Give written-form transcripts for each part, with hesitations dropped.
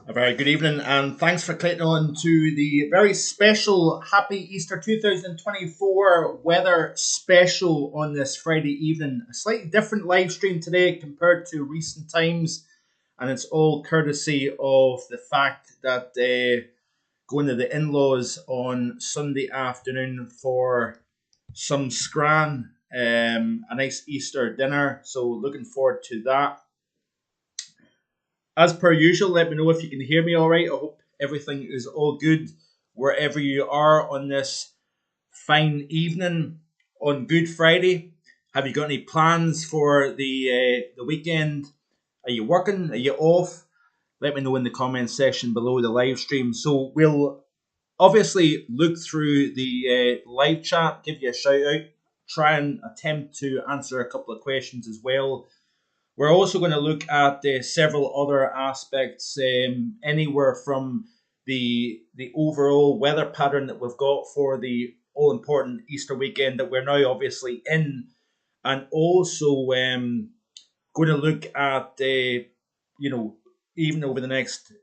A very good evening, and thanks for clicking on to the very special Happy Easter 2024 weather special on this Friday evening. A slightly different live stream today compared to recent times, and it's all courtesy of the fact that going to the in-laws on Sunday afternoon for some scran, a nice Easter dinner. So looking forward to that. As per usual, let me know if you can hear me all right. I hope everything is all good wherever you are on this fine evening on Good Friday. Have you got any plans for the weekend? Are you working? Are you off? Let me know in the comment section below the live stream. So we'll obviously look through the live chat, give you a shout out, try and attempt to answer a couple of questions as well. We're also going to look at several other aspects, anywhere from the overall weather pattern that we've got for the all important Easter weekend that we're now obviously in, and also going to look at even over the next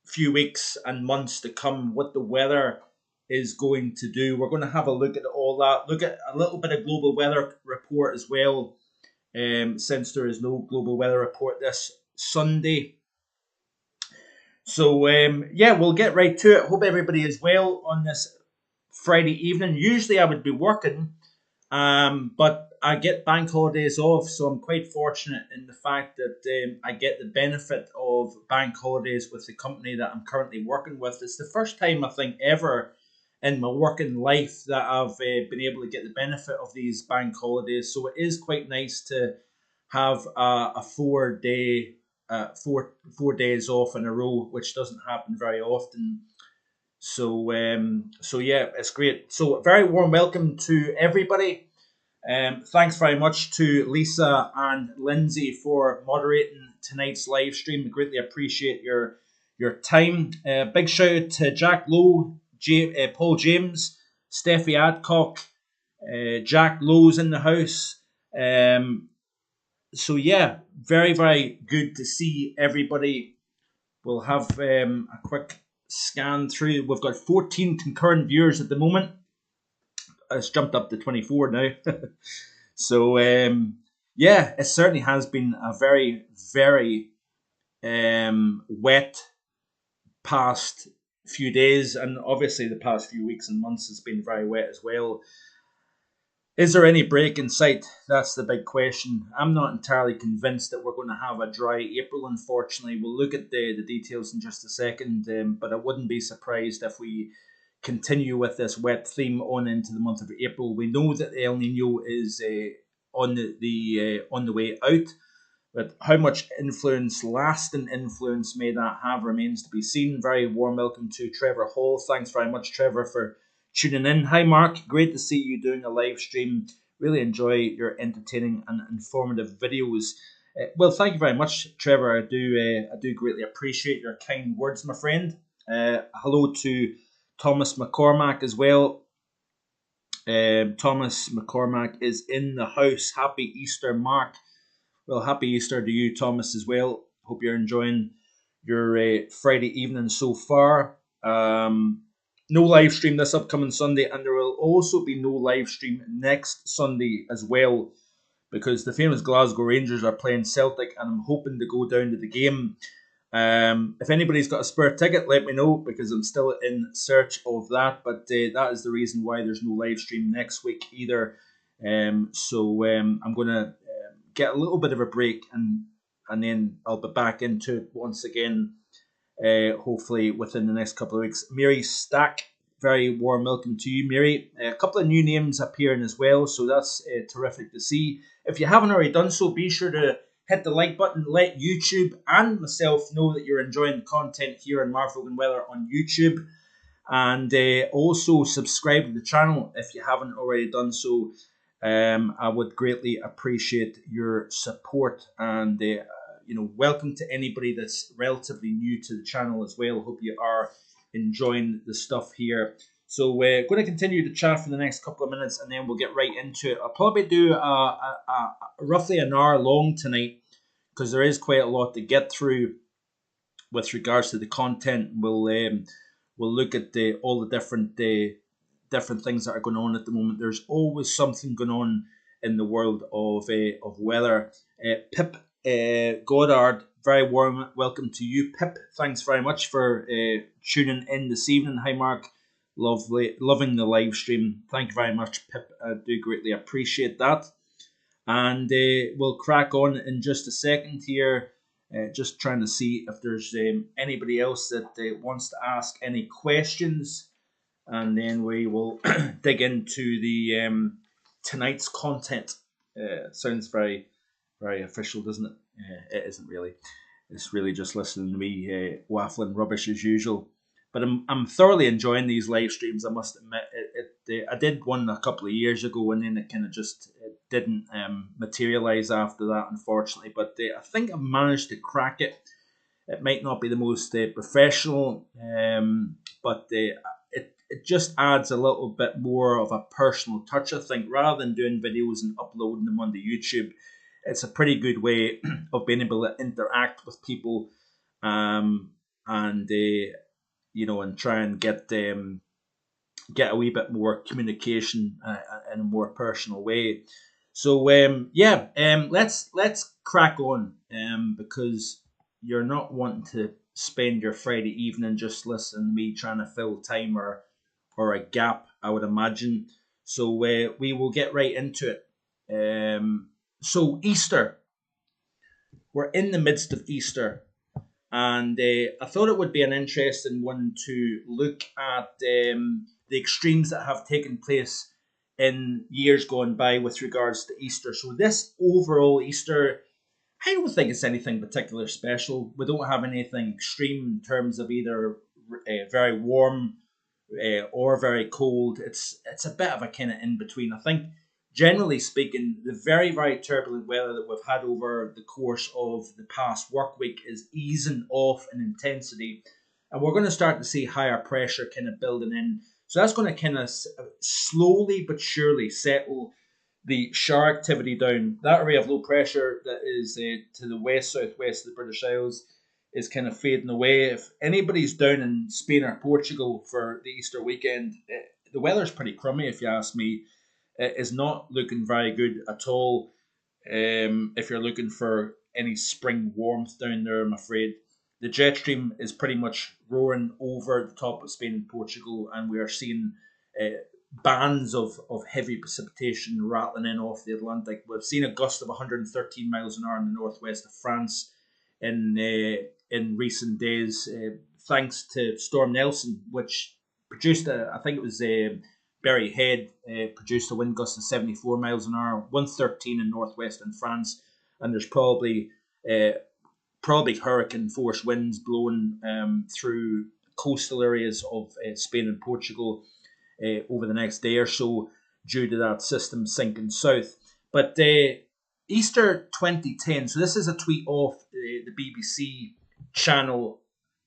few weeks and months to come what the weather is going to do. We're going to have a look at all that. Look at a little bit of global weather report as well. Since there is no global weather report this Sunday. So, we'll get right to it. Hope everybody is well on this Friday evening. Usually I would be working, but I get bank holidays off, so I'm quite fortunate in the fact that I get the benefit of bank holidays with the company that I'm currently working with. It's the first time, I think, ever in my working life that I've been able to get the benefit of these bank holidays. So it is quite nice to have a 4 day, 4 days off in a row, which doesn't happen very often. So yeah, it's great. So very warm welcome to everybody. Thanks very much to Lisa and Lindsay for moderating tonight's live stream. I greatly appreciate your time. Big shout out to Jack Lowe, Paul James, Steffi Adcock, Jack Lowe's in the house. So yeah, very, very good to see everybody. We'll have a quick scan through. We've got 14 concurrent viewers at the moment. It's jumped up to 24 now. So it certainly has been a very, very wet past few days, and obviously the past few weeks and months has been very wet as well. Is there any break in sight? That's the big question. I'm not entirely convinced that we're going to have a dry April, unfortunately. We'll look at the details in just a second, but I wouldn't be surprised if we continue with this wet theme on into the month of April. We know that El Nino is on the way out, but how much lasting influence may that have remains to be seen. Very warm welcome to Trevor Hall. Thanks very much, Trevor, for tuning in. Hi, Mark. Great to see you doing a live stream. Really enjoy your entertaining and informative videos. Well, thank you very much, Trevor. I do greatly appreciate your kind words, my friend. Hello to Thomas McCormack as well. Thomas McCormack is in the house. Happy Easter, Mark. Well, happy Easter to you, Thomas, as well. Hope you're enjoying your Friday evening so far. No live stream this upcoming Sunday, and there will also be no live stream next Sunday as well, because the famous Glasgow Rangers are playing Celtic, and I'm hoping to go down to the game. If anybody's got a spare ticket, let me know, because I'm still in search of that. But that is the reason why there's no live stream next week either. I'm going to get a little bit of a break, and then I'll be back into it once again, hopefully within the next couple of weeks. Mary Stack, very warm welcome to you, Mary. A couple of new names appearing as well, so that's terrific to see. If you haven't already done so, be sure to hit the like button. Let YouTube and myself know that you're enjoying the content here on Mark Hogan Weather on YouTube, and also subscribe to the channel if you haven't already done so. I would greatly appreciate your support, and welcome to anybody that's relatively new to the channel as well. Hope you are enjoying the stuff here. So we're going to continue to chat for the next couple of minutes, and then we'll get right into it. I'll probably do roughly an hour long tonight, because there is quite a lot to get through. with regards to the content. We'll look at all the different things that are going on at the moment. There's always something going on in the world of weather. Pip Goddard, very warm welcome to you, Pip. Thanks very much for tuning in this evening. Hi, Mark. Loving the live stream. Thank you very much, Pip. I do greatly appreciate that. And we'll crack on in just a second here. Just trying to see if there's anybody else that wants to ask any questions, and then we will dig into the tonight's content. Sounds very, very official, doesn't it? It isn't really. It's really just listening to me waffling rubbish as usual. But I'm thoroughly enjoying these live streams. I must admit, I did one a couple of years ago, and then it kind of just didn't materialize after that, unfortunately. But I think I've managed to crack it. It might not be the most professional, but it just adds a little bit more of a personal touch, I think, rather than doing videos and uploading them onto YouTube. It's a pretty good way of being able to interact with people, and and try and get a wee bit more communication in a more personal way. So let's crack on, because you're not wanting to spend your Friday evening just listening to me trying to fill time or a gap, I would imagine. So we will get right into it. So Easter, we're in the midst of Easter. And I thought it would be an interesting one to look at the extremes that have taken place in years gone by with regards to Easter. So this overall Easter, I don't think it's anything particular special. We don't have anything extreme in terms of either very warm or very cold. It's a bit of a kind of in between. I think, generally speaking, the very, very turbulent weather that we've had over the course of the past work week is easing off in intensity, and we're going to start to see higher pressure kind of building in. So that's going to kind of slowly but surely settle the shower activity down. That area of low pressure that is to the west southwest of the British Isles is kind of fading away. If anybody's down in Spain or Portugal for the Easter weekend, the weather's pretty crummy, if you ask me. It is not looking very good at all. If you're looking for any spring warmth down there, I'm afraid. The jet stream is pretty much roaring over the top of Spain and Portugal, and we are seeing bands of heavy precipitation rattling in off the Atlantic. We've seen a gust of 113 miles an hour in the northwest of France in recent days, thanks to Storm Nelson, which produced I think it was Berry Head, produced a wind gust of 74 miles an hour, 113 in northwestern France, and there's probably hurricane force winds blowing through coastal areas of Spain and Portugal over the next day or so due to that system sinking south. But Easter 2010, so this is a tweet off the BBC channel,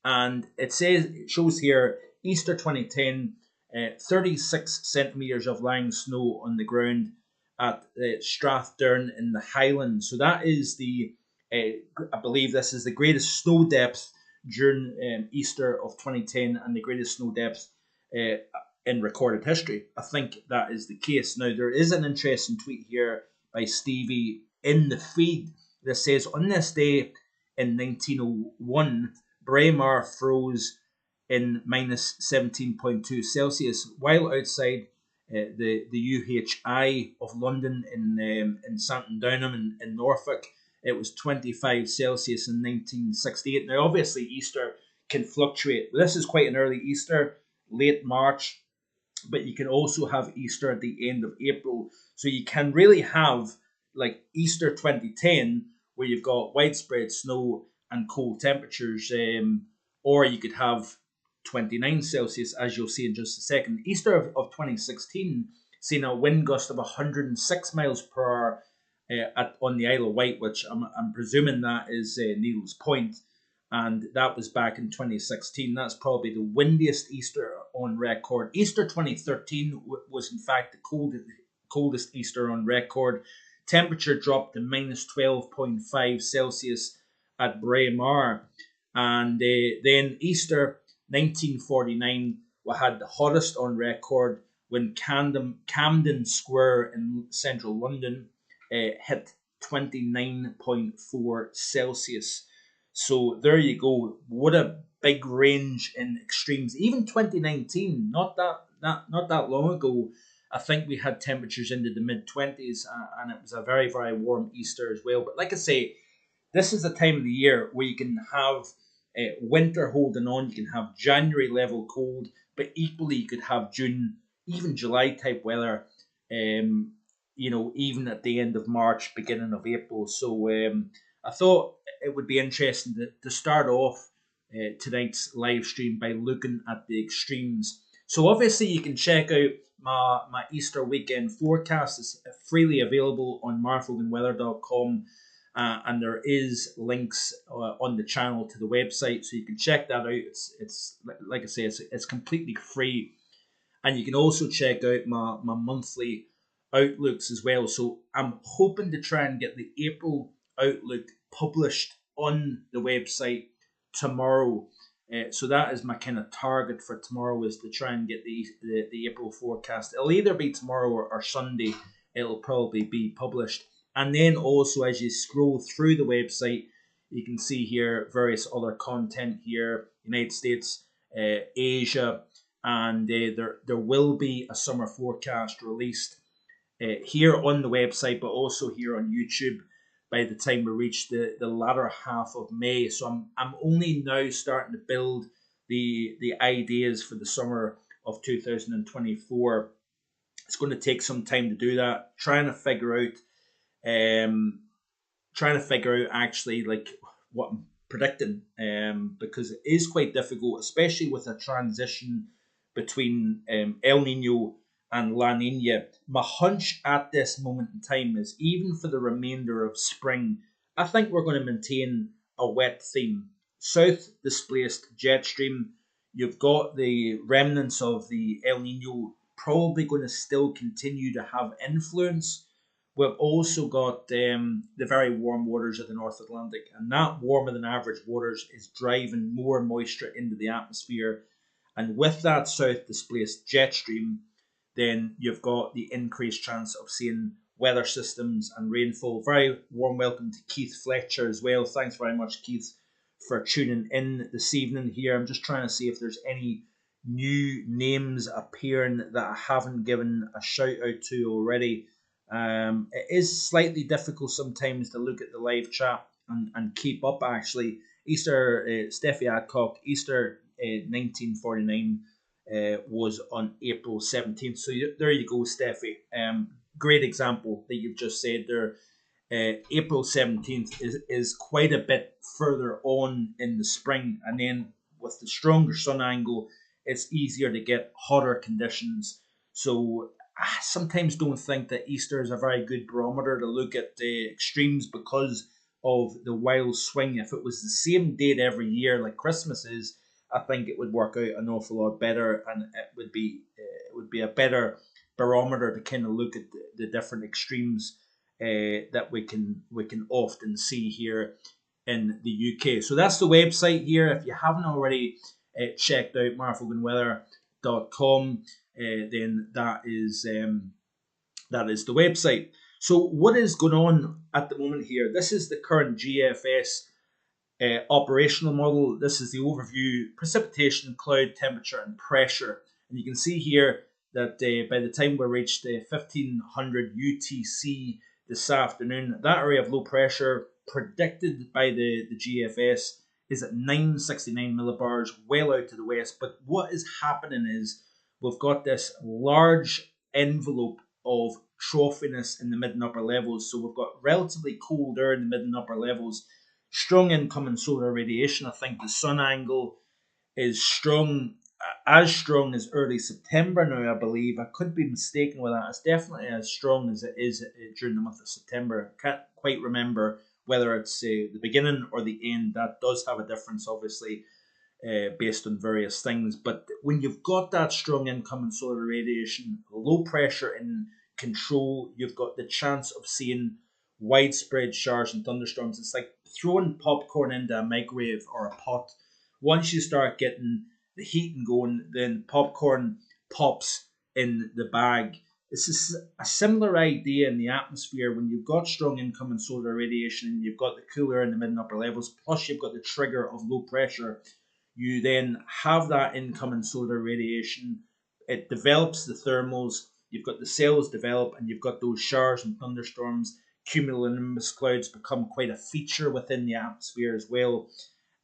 and it shows here Easter 2010, 36 centimetres of lying snow on the ground at Strathdurn in the Highlands. So that is I believe this is the greatest snow depth during Easter of 2010 and the greatest snow depth in recorded history. I think that is the case. Now, there is an interesting tweet here by Stevie in the feed that says, on this day in 1901, Braemar froze in minus 17.2 Celsius, while outside the UHI of London in Santon Downham in Norfolk, it was 25 Celsius in 1968. Now, obviously, Easter can fluctuate. This is quite an early Easter, late March, but you can also have Easter at the end of April. So you can really have like Easter 2010, where you've got widespread snow and cold temperatures, or you could have 29 Celsius, as you'll see in just a second. Easter of 2016, seeing a wind gust of 106 miles per hour on the Isle of Wight, which I'm presuming that is Needles Point, and that was back in 2016. That's probably the windiest Easter on record. Easter 2013 was in fact the coldest Easter on record. Temperature dropped to minus 12.5 Celsius at Braemar. And then Easter 1949, we had the hottest on record when Camden Square in central London hit 29.4 Celsius. So there you go. What a big range in extremes. Even 2019, not that long ago, I think we had temperatures into the mid 20s, and it was a very, very warm Easter as well. But like I say, this is the time of the year where you can have winter holding on, you can have January level cold, but equally you could have June, even July type weather, um, even at the end of March, beginning of April. So I thought it would be interesting to start off tonight's live stream by looking at the extremes. So obviously you can check out my Easter weekend forecast. It's freely available on marfoganweather.com. And there is links on the channel to the website, so you can check that out. It's like I say, it's completely free, and you can also check out my monthly outlooks as well. So I'm hoping to try and get the April outlook published on the website tomorrow. So that is my kind of target for tomorrow, is to try and get the April forecast. It'll either be tomorrow or Sunday. It'll probably be published. And then also, as you scroll through the website, you can see here various other content here: United States, Asia, and there will be a summer forecast released here on the website, but also here on YouTube by the time we reach the latter half of May. So I'm only now starting to build the ideas for the summer of 2024. It's going to take some time to do that, um, trying to figure out actually like what I'm predicting, because it is quite difficult, especially with a transition between El Nino and La Nina. My hunch at this moment in time is, even for the remainder of spring, I think we're going to maintain a wet theme. South displaced jet stream. You've got the remnants of the El Nino probably going to still continue to have influence. We've also got the very warm waters of the North Atlantic, and that warmer than average waters is driving more moisture into the atmosphere. And with that south displaced jet stream, then you've got the increased chance of seeing weather systems and rainfall. Very warm welcome to Keith Fletcher as well. Thanks very much, Keith, for tuning in this evening here. I'm just trying to see if there's any new names appearing that I haven't given a shout out to already. It is slightly difficult sometimes to look at the live chat and keep up, actually. Easter, Steffi Adcock, Easter 1949 was on April 17th. So there you go, Steffi. Great example that you've just said there. April 17th is quite a bit further on in the spring, and then with the stronger sun angle, it's easier to get hotter conditions. So I sometimes don't think that Easter is a very good barometer to look at the extremes because of the wild swing. If it was the same date every year like Christmas is, I think it would work out an awful lot better, and it would be a better barometer to kind of look at the different extremes that we can often see here in the UK. So that's the website here. If you haven't already checked out marfoganweather.com, then that is the website. So what is going on at the moment here? This is the current GFS operational model. This is the overview: precipitation, cloud, temperature, and pressure. And you can see here that by the time we reached 1500 UTC this afternoon, that area of low pressure predicted by the GFS is at 969 millibars, well out to the west. But what is happening is we've got this large envelope of troughiness in the mid and upper levels. So we've got relatively cold air in the mid and upper levels, strong incoming solar radiation. I think the sun angle is strong as early September now, I believe. I could be mistaken with that. It's definitely as strong as it is during the month of September. I can't quite remember whether it's the beginning or the end. That does have a difference, obviously, based on various things. But when you've got that strong incoming solar radiation, low pressure in control, you've got the chance of seeing widespread showers and thunderstorms. It's like throwing popcorn into a microwave or a pot. Once you start getting the heating going, then popcorn pops in the bag. This is a similar idea in the atmosphere when you've got strong incoming solar radiation and you've got the cooler in the mid and upper levels, plus you've got the trigger of low pressure. You then have that incoming solar radiation. It develops the thermals. You've got the cells develop, and you've got those showers and thunderstorms. Cumulonimbus clouds become quite a feature within the atmosphere as well.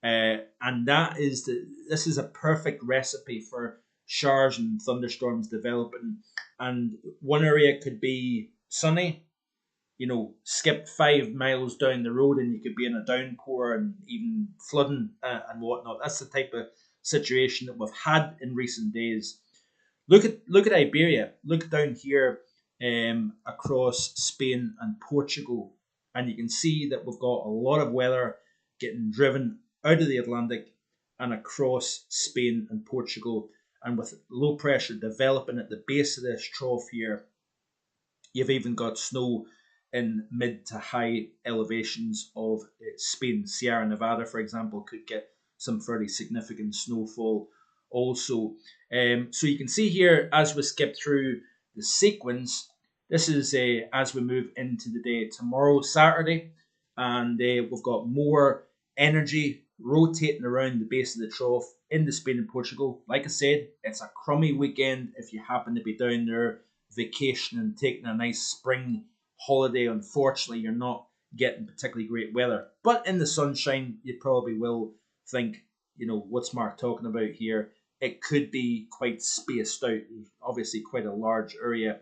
And this is a perfect recipe for showers and thunderstorms developing. And one area could be sunny, skip 5 miles down the road and you could be in a downpour and even flooding and whatnot. That's the type of situation that we've had in recent days. Look at Iberia. Look down here across Spain and Portugal, and you can see that we've got a lot of weather getting driven out of the Atlantic and across Spain and Portugal, and with low pressure developing at the base of this trough here. You've even got snow in mid to high elevations of Spain. Sierra Nevada, for example, could get some fairly significant snowfall also. So you can see here as we skip through the sequence, this is as we move into the day tomorrow, Saturday, and we've got more energy rotating around the base of the trough into Spain and Portugal. Like I said, it's a crummy weekend if you happen to be down there vacation and taking a nice spring holiday. Unfortunately, you're not getting particularly great weather, but in the sunshine you probably will think, what's Mark talking about here? It could be quite spaced out. Obviously quite a large area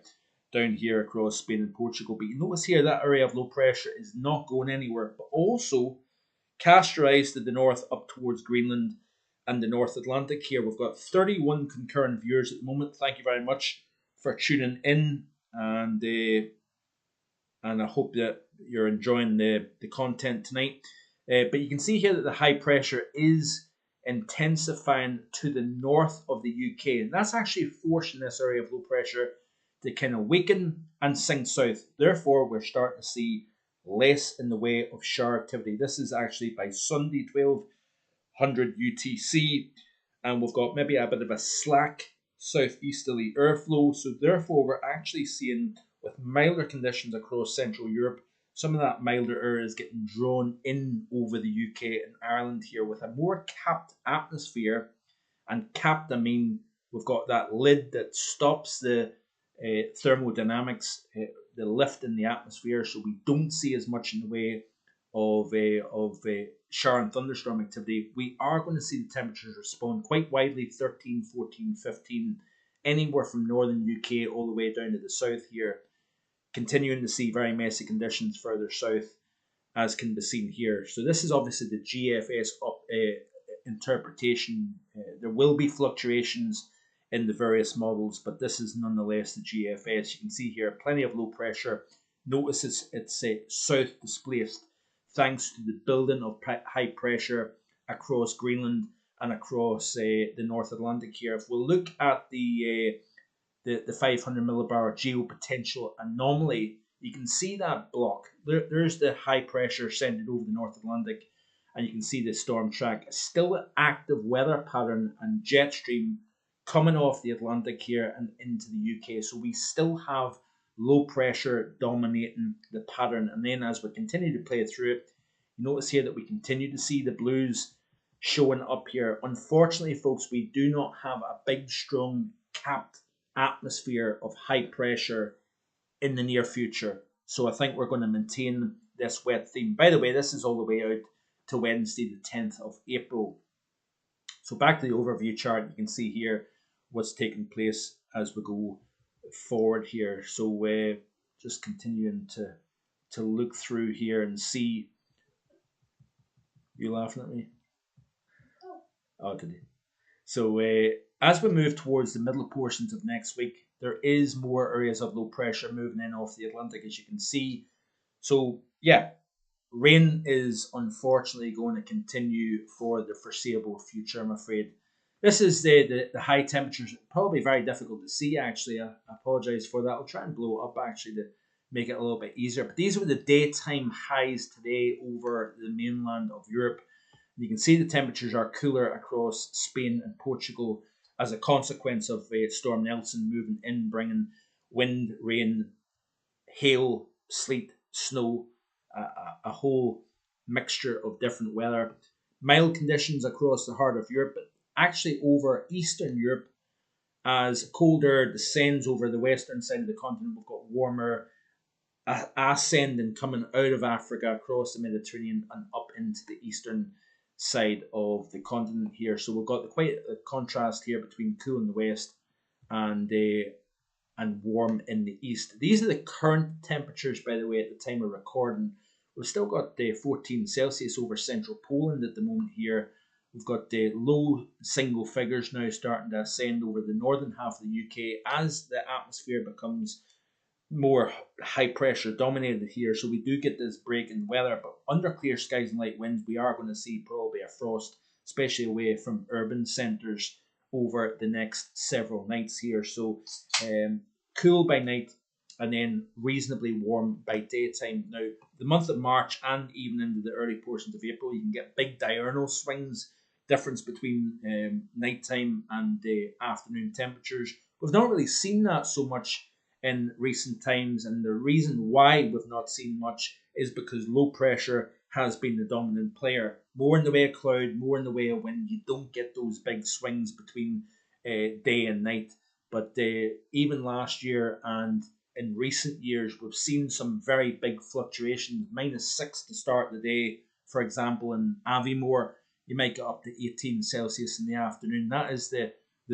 down here across Spain and Portugal, but you notice here that area of low pressure is not going anywhere, but also cast your eyes to the north up towards Greenland and the North Atlantic. Here we've got 31 concurrent viewers at the moment. Thank you very much for tuning in, and I hope that you're enjoying the content tonight. But you can see here that the high pressure is intensifying to the north of the UK, and that's actually forcing this area of low pressure to kind of weaken and sink south. Therefore, we're starting to see less in the way of shower activity. This is actually by Sunday, 1200 UTC, and we've got maybe a bit of a slack southeasterly airflow. So therefore, we're actually seeing, with milder conditions across Central Europe, some of that milder air is getting drawn in over the UK and Ireland here with a more capped atmosphere. And capped, I mean, we've got that lid that stops the thermodynamics, the lift in the atmosphere, so we don't see as much in the way of shower and thunderstorm activity. We are going to see the temperatures respond quite widely, 13, 14, 15, anywhere from northern UK all the way down to the south here. Continuing to see very messy conditions further south, as can be seen here. So this is obviously the GFS interpretation. There will be fluctuations in the various models, but this is nonetheless the GFS. You can see here plenty of low pressure. Notice it's south displaced thanks to the building of high pressure across Greenland and across the North Atlantic here. If we look at the 500 millibar geopotential anomaly, you can see that block. There's the high pressure centered over the North Atlantic, and you can see the storm track. Still an active weather pattern and jet stream coming off the Atlantic here and into the UK. So we still have low pressure dominating the pattern. And then as we continue to play through it, you notice here that we continue to see the blues showing up here. Unfortunately, folks, we do not have a big, strong, capped atmosphere of high pressure in the near future. So I think we're going to maintain this wet theme. By the way, this is all the way out to Wednesday, the 10th of April. So back to the overview chart, you can see here what's taking place as we go forward here. So just continuing to look through here and see. You laughing at me? Oh, did you? So as we move towards the middle portions of next week, there is more areas of low pressure moving in off the Atlantic, as you can see. So yeah, rain is unfortunately going to continue for the foreseeable future, I'm afraid. This is the high temperatures, probably very difficult to see actually. I apologise for that. I'll try and blow up actually make it a little bit easier. But these were the daytime highs today over the mainland of Europe. You can see the temperatures are cooler across Spain and Portugal as a consequence of Storm Nelson moving in, bringing wind, rain, hail, sleet, snow, a whole mixture of different weather. Mild conditions across the heart of Europe, but actually over Eastern Europe, as cold air descends over the western side of the continent, we've got warmer ascending coming out of Africa across the Mediterranean and up into the eastern side of the continent here. So we've got quite a contrast here between cool in the west and warm in the east. These are the current temperatures, by the way, at the time of recording. We've still got 14 Celsius over central Poland at the moment here. We've got the low single figures now starting to ascend over the northern half of the UK as the atmosphere becomes more high pressure dominated here. So we do get this break in weather, but under clear skies and light winds, we are going to see probably a frost, especially away from urban centres over the next several nights here. So cool by night and then reasonably warm by daytime. Now, the month of March and even into the early portions of April, you can get big diurnal swings, difference between nighttime and afternoon temperatures. We've not really seen that so much in recent times, and the reason why we've not seen much is because low pressure has been the dominant player. More in the way of cloud, more in the way of wind. You don't get those big swings between day and night. But even last year and in recent years, we've seen some very big fluctuations. -6 to start the day, for example, in Aviemore, you might get up to 18 Celsius in the afternoon. That is the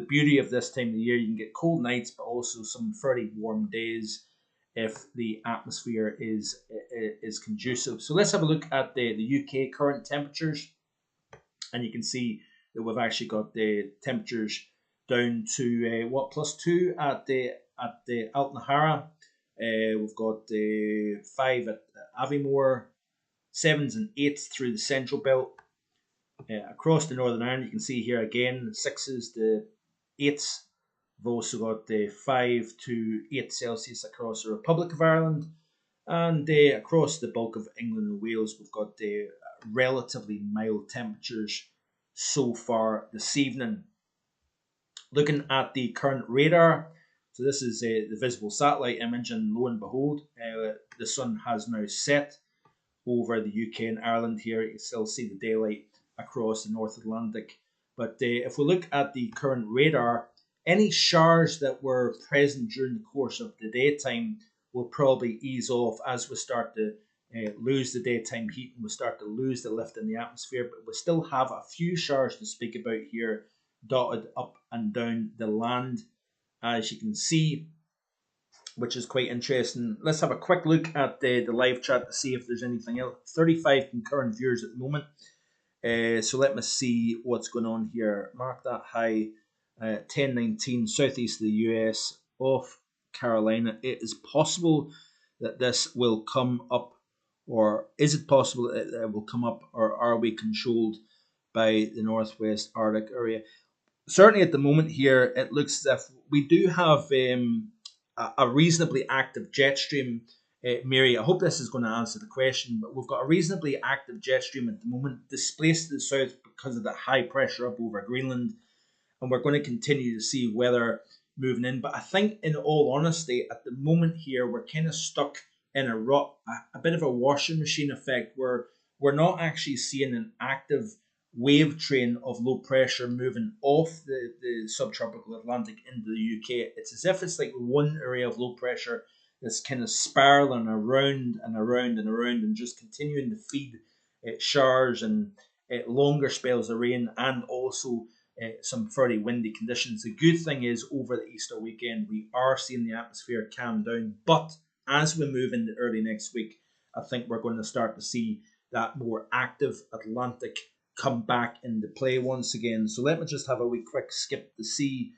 beauty of this time of the year. You can get cold nights, but also some fairly warm days if the atmosphere is conducive. So let's have a look at the UK current temperatures, and you can see that we've actually got the temperatures down to +2 at the Altnahara. We've got 5 at Aviemore, 7s and 8s through the central belt. Across the Northern Ireland, you can see here again the 6s, the 8s. We've also got 5 to 8 Celsius across the Republic of Ireland, and across the bulk of England and Wales, we've got relatively mild temperatures so far this evening. Looking at the current radar, so this is the visible satellite image, and lo and behold, the sun has now set over the UK and Ireland here. You can still see the daylight across the North Atlantic. But if we look at the current radar, any showers that were present during the course of the daytime will probably ease off as we start to lose the daytime heat and we start to lose the lift in the atmosphere. But we still have a few showers to speak about here, dotted up and down the land, as you can see, which is quite interesting. Let's have a quick look at the live chat to see if there's anything else. 35 concurrent viewers at the moment. So let me see what's going on here. Mark that high, 1019, southeast of the US, off Carolina. It is possible that this will come up, or is it possible that it will come up, or are we controlled by the northwest Arctic area? Certainly at the moment here, it looks as if we do have a reasonably active jet stream. Mary, I hope this is going to answer the question, but we've got a reasonably active jet stream at the moment, displaced to the south because of the high pressure up over Greenland, and we're going to continue to see weather moving in. But I think, in all honesty, at the moment here, we're kind of stuck in a bit of a washing machine effect, where we're not actually seeing an active wave train of low pressure moving off the subtropical Atlantic into the UK. It's as if it's like one area of low pressure that's kind of spiraling around and around and around and just continuing to feed showers and longer spells of rain, and also some fairly windy conditions. The good thing is, over the Easter weekend, we are seeing the atmosphere calm down, but as we move into early next week, I think we're going to start to see that more active Atlantic come back into play once again. So let me just have a wee quick skip to see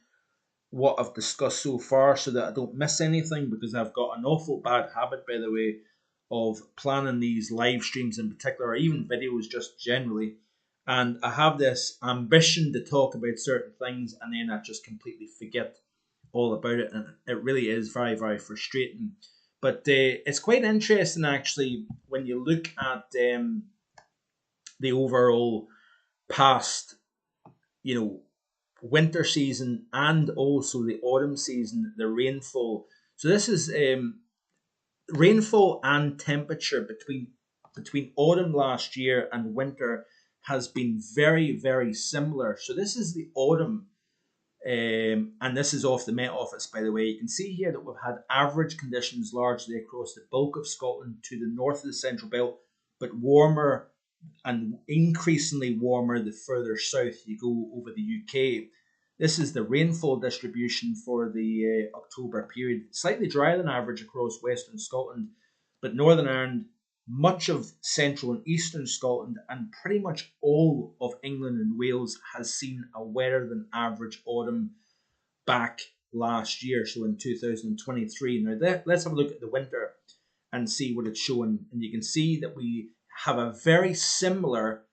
what I've discussed so far so that I don't miss anything, because I've got an awful bad habit, by the way, of planning these live streams in particular, or even videos just generally, and I have this ambition to talk about certain things and then I just completely forget all about it, and it really is very, very frustrating. But it's quite interesting actually when you look at the overall past, you know, winter season and also the autumn season, the rainfall. So this is rainfall and temperature between autumn last year and winter has been very similar. So this is the autumn, and this is off the Met Office, by the way. You can see here that we've had average conditions largely across the bulk of Scotland to the north of the Central Belt, but warmer and increasingly warmer the further south you go over the UK. This is the rainfall distribution for the October period. Slightly drier than average across western Scotland, but Northern Ireland, much of central and eastern Scotland, and pretty much all of England and Wales has seen a wetter than average autumn back last year, so in 2023. Now, let's have a look at the winter and see what it's showing. And you can see that we have a very similar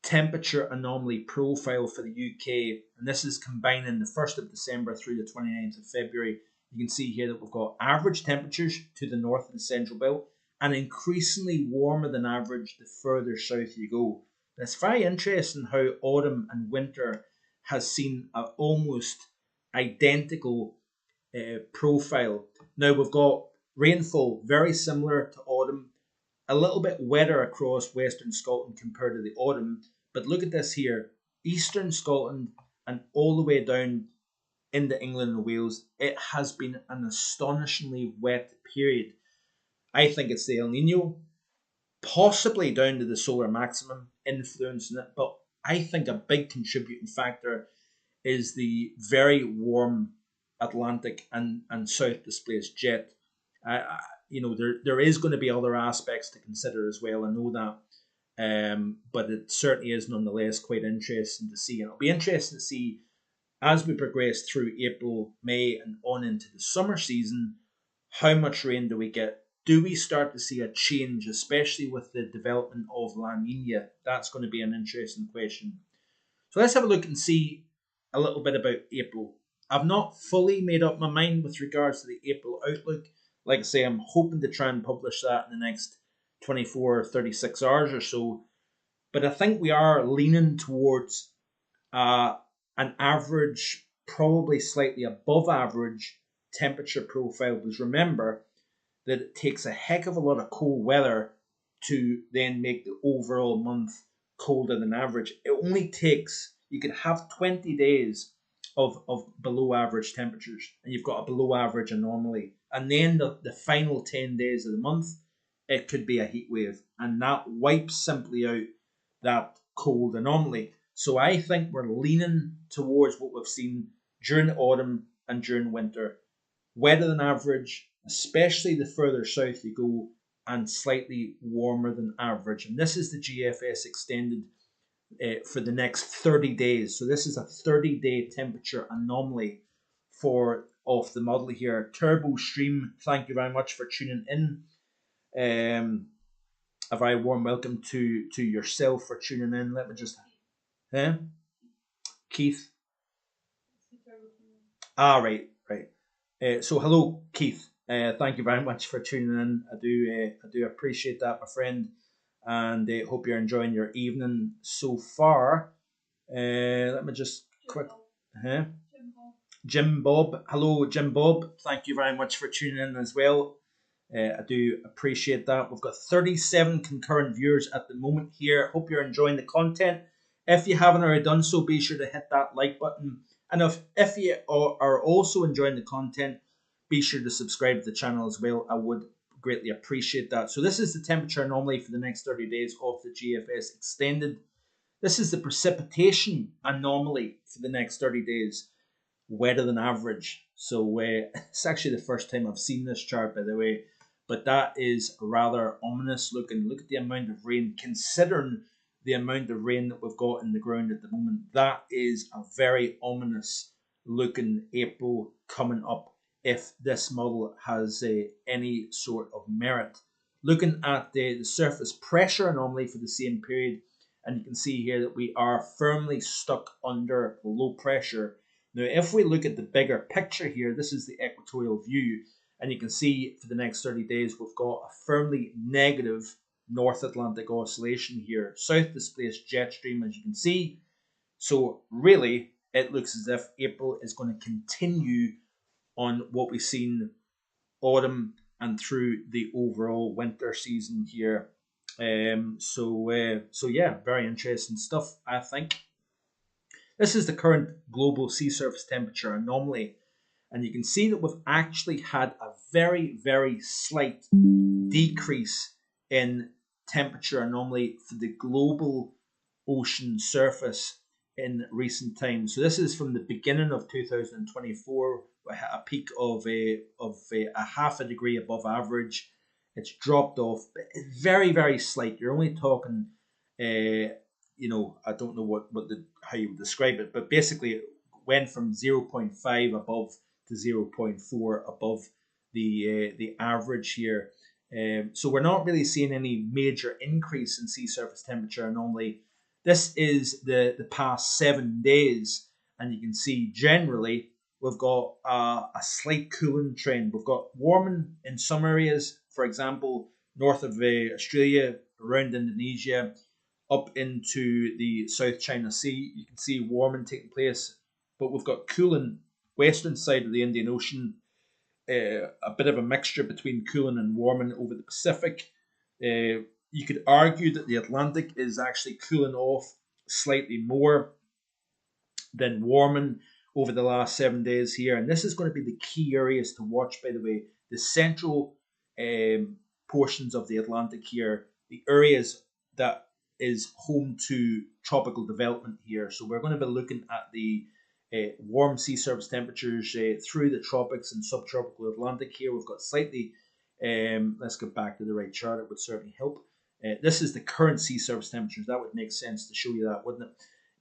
temperature anomaly profile for the UK, and this is combining the 1st of December through the 29th of February. You can see here that we've got average temperatures to the north of the Central Belt and increasingly warmer than average the further south you go. And it's very interesting how autumn and winter has seen an almost identical profile. Now we've got rainfall very similar to autumn, a little bit wetter across western Scotland compared to the autumn. But look at this here, eastern Scotland and all the way down into England and Wales, it has been an astonishingly wet period. I think it's the El Nino, possibly down to the solar maximum influencing it, but I think a big contributing factor is the very warm Atlantic and South displaced jet. There is going to be other aspects to consider as well. I know that, but it certainly is nonetheless quite interesting to see. And it'll be interesting to see as we progress through April, May, and on into the summer season, how much rain do we get? Do we start to see a change, especially with the development of La Niña? That's going to be an interesting question. So let's have a look and see a little bit about April. I've not fully made up my mind with regards to the April outlook. Like I say, I'm hoping to try and publish that in the next 24 or 36 hours or so. But I think we are leaning towards an average, probably slightly above average temperature profile. Because remember that it takes a heck of a lot of cold weather to then make the overall month colder than average. It only takes, you could have 20 days of below average temperatures and you've got a below average anomaly. And then the final 10 days of the month, it could be a heat wave. And that wipes simply out that cold anomaly. So I think we're leaning towards what we've seen during autumn and during winter. Wetter than average, especially the further south you go, and slightly warmer than average. And this is the GFS extended for the next 30 days. So this is a 30-day temperature anomaly for off the model here. Turbo Stream, thank you very much for tuning in. A very warm welcome to yourself for tuning in. Let me just... Keith? Right. So hello, Keith. Thank you very much for tuning in. I do appreciate that, my friend, and hope you're enjoying your evening so far. Let me just quick. Jim Bob. Hello, Jim Bob. Thank you very much for tuning in as well. I do appreciate that. We've got 37 concurrent viewers at the moment here. Hope you're enjoying the content. If you haven't already done so, be sure to hit that like button. And if you are also enjoying the content, be sure to subscribe to the channel as well. I would greatly appreciate that. So this is the temperature anomaly for the next 30 days of the GFS extended. This is the precipitation anomaly for the next 30 days. Wetter than average. So it's actually the first time I've seen this chart, by the way. But that is rather ominous looking. Look at the amount of rain, considering the amount of rain that we've got in the ground at the moment. That is a very ominous looking April coming up if this model has any sort of merit. Looking at the surface pressure anomaly for the same period, and you can see here that we are firmly stuck under low pressure. Now, if we look at the bigger picture here, this is the equatorial view, And you can see for the next 30 days, we've got a firmly negative North Atlantic oscillation here. South displaced jet stream, as you can see. So really, it looks as if April is going to continue on what we've seen autumn and through the overall winter season here. So yeah, very interesting stuff, I think. This is the current global sea surface temperature anomaly, and you can see that we've actually had a very, very slight decrease in temperature anomaly for the global ocean surface in recent times. So this is from the beginning of 2024. We had a peak of a half a degree above average. It's dropped off, but it's very, very slight. You're only talking, I don't know how you would describe it, but basically it went from 0.5 above to 0.4 above the average here. So we're not really seeing any major increase in sea surface temperature anomaly. This is the past 7 days, and you can see generally we've got a slight cooling trend. We've got warming in some areas, for example, north of Australia, around Indonesia, up into the South China Sea. You can see warming taking place, but we've got cooling western side of the Indian Ocean, a bit of a mixture between cooling and warming over the Pacific. You could argue that the Atlantic is actually cooling off slightly more than warming over the last 7 days here. And this is going to be the key areas to watch, by the way. The central portions of the Atlantic here, the areas that is home to tropical development here. So we're going to be looking at the warm sea surface temperatures through the tropics and subtropical Atlantic here. We've got slightly, let's get back to the right chart, it would certainly help. This is the current sea surface temperatures. That would make sense to show you that, wouldn't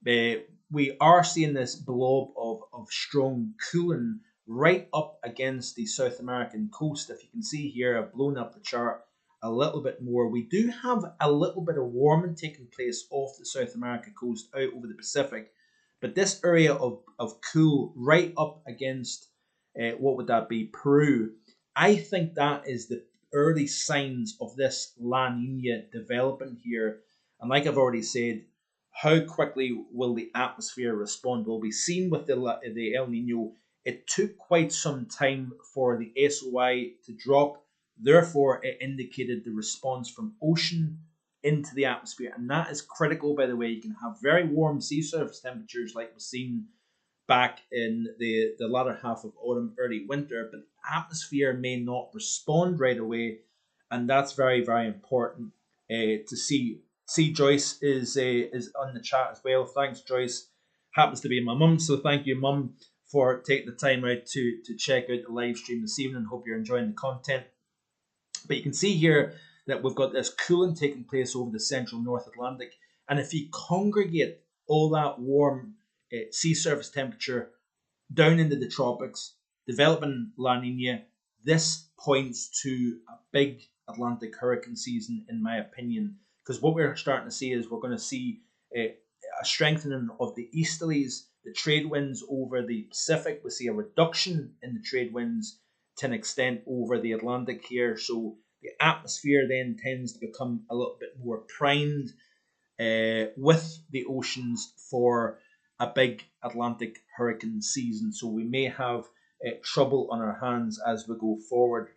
it? We are seeing this blob of strong cooling right up against the South American coast. If you can see here, I've blown up the chart a little bit more. We do have a little bit of warming taking place off the South America coast out over the Pacific. But this area of cool right up against, what would that be, Peru, I think that is the early signs of this La Nina developing here. And like I've already said, how quickly will the atmosphere respond? Will be seen with the El Nino. It took quite some time for the SOI to drop. Therefore, it indicated the response from ocean into the atmosphere. And that is critical, by the way. You can have very warm sea surface temperatures like we've seen back in the latter half of autumn, early winter, but the atmosphere may not respond right away. And that's very, very important to see. See, Joyce is on the chat as well. Thanks, Joyce. Happens to be my mum, so thank you, mum, for taking the time out to check out the live stream this evening. Hope you're enjoying the content. But you can see here that we've got this cooling taking place over the central North Atlantic. And if you congregate all that warm sea surface temperature down into the tropics, developing La Nina, this points to a big Atlantic hurricane season, in my opinion. Because what we're starting to see is we're going to see a strengthening of the easterlies, the trade winds over the Pacific. We see a reduction in the trade winds to an extent over the Atlantic here. So the atmosphere then tends to become a little bit more primed with the oceans for a big Atlantic hurricane season. So we may have trouble on our hands as we go forward.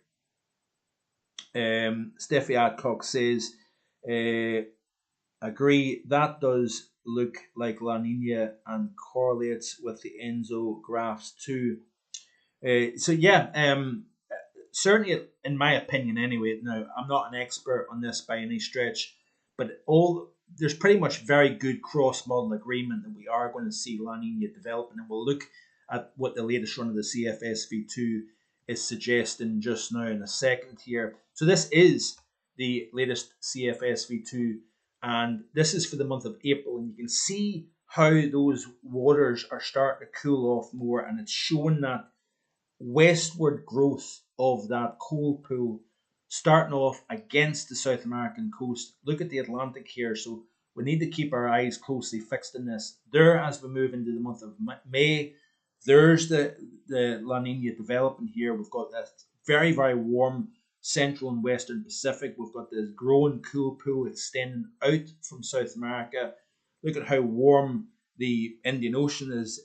Steffi Adcock says, agree, that does look like La Nina and correlates with the Enzo graphs too. So yeah, certainly in my opinion anyway, now I'm not an expert on this by any stretch, but there's pretty much very good cross-model agreement that we are going to see La Nina developing, and we'll look at what the latest run of the CFSV2 is suggesting just now in a second here. So this is the latest CFSV2, and this is for the month of April, and you can see how those waters are starting to cool off more, and it's showing that westward growth of that cold pool starting off against the South American coast. Look at the Atlantic here, so we need to keep our eyes closely fixed in this. There, as we move into the month of May, there's the La Nina developing here. We've got that very, very warm central and western Pacific. We've got this growing cool pool extending out from South America. Look at how warm the Indian Ocean is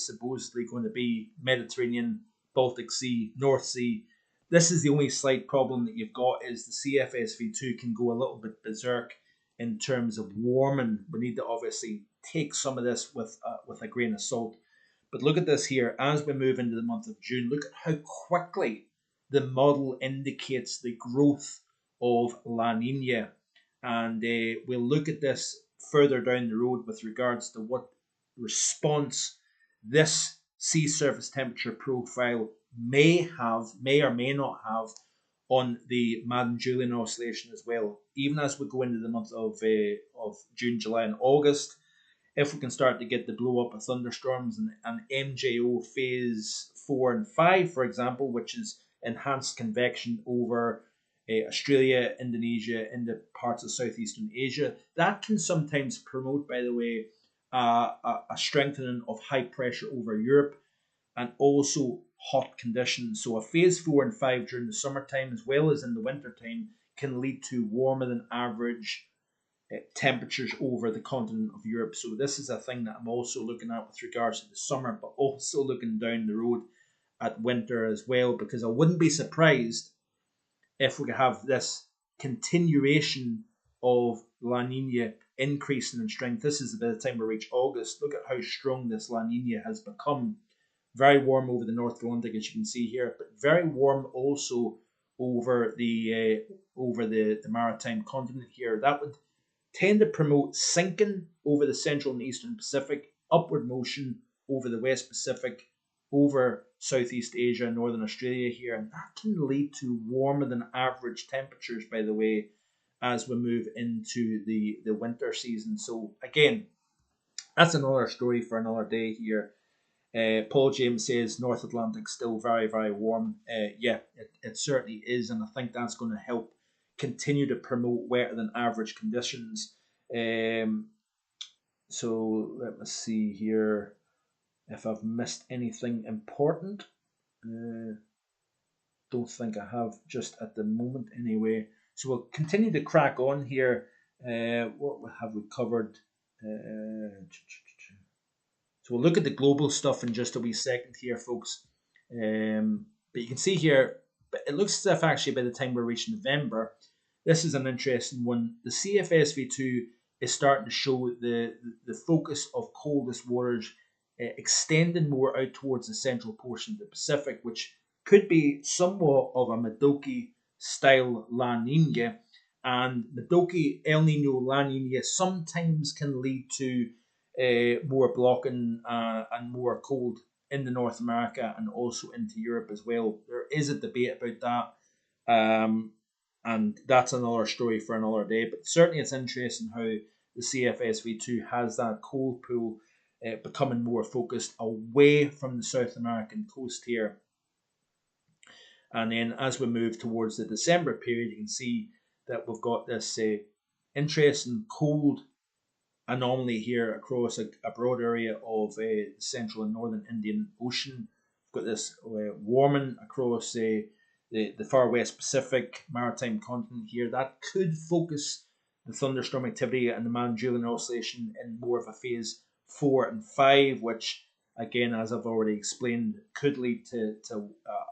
supposedly going to be. Mediterranean, Baltic Sea, North Sea. This is the only slight problem that you've got is the CFSV2 can go a little bit berserk in terms of warming. We need to obviously take some of this with a grain of salt. But look at this here. As we move into the month of June, look at how quickly the model indicates the growth of La Nina. And we'll look at this further down the road with regards to what response this sea surface temperature profile may or may not have on the Madden-Julian oscillation as well. Even as we go into the month of June, July, and August, if we can start to get the blow up of thunderstorms and MJO phase 4 and 5, for example, which is enhanced convection over Australia, Indonesia, into parts of Southeastern Asia, that can sometimes promote, by the way, a strengthening of high pressure over Europe and also hot conditions. So a phase 4 and 5 during the summertime as well as in the wintertime can lead to warmer than average temperatures over the continent of Europe. So this is a thing that I'm also looking at with regards to the summer, but also looking down the road at winter as well, because I wouldn't be surprised if we have this continuation of La Nina increasing in strength. This is by the time we reach August. Look at how strong this La Nina has become. Very warm over the North Atlantic, as you can see here, but very warm also over the maritime continent here. That would tend to promote sinking over the central and eastern Pacific, upward motion over the West Pacific, over Southeast Asia and Northern Australia here. And that can lead to warmer than average temperatures, by the way, as we move into the winter season. So again, that's another story for another day here. Paul James says North Atlantic still very, very warm. Yeah, it certainly is. And I think that's going to help continue to promote wetter than average conditions. So let me see here if I've missed anything important. Don't think I have just at the moment anyway. So we'll continue to crack on here. What have we covered? So we'll look at the global stuff in just a wee second here, folks. But you can see here, it looks as if actually by the time we're reaching November, this is an interesting one. The CFSV2 is starting to show the focus of coldest waters extending more out towards the central portion of the Pacific, which could be somewhat of a Madoki style La Nina. And Madoki, El Nino, La Nina sometimes can lead to more blocking and more cold into North America and also into Europe as well. There is a debate about that, and that's another story for another day. But certainly it's interesting how the CFSV2 has that cold pool becoming more focused away from the South American coast here. And then as we move towards the December period, you can see that we've got this interesting cold anomaly here across a broad area of the central and northern Indian Ocean. We've got this warming across the far west Pacific maritime continent here. That could focus the thunderstorm activity and the Madden-Julian oscillation in more of a phase 4 and 5, which again, as I've already explained, could lead to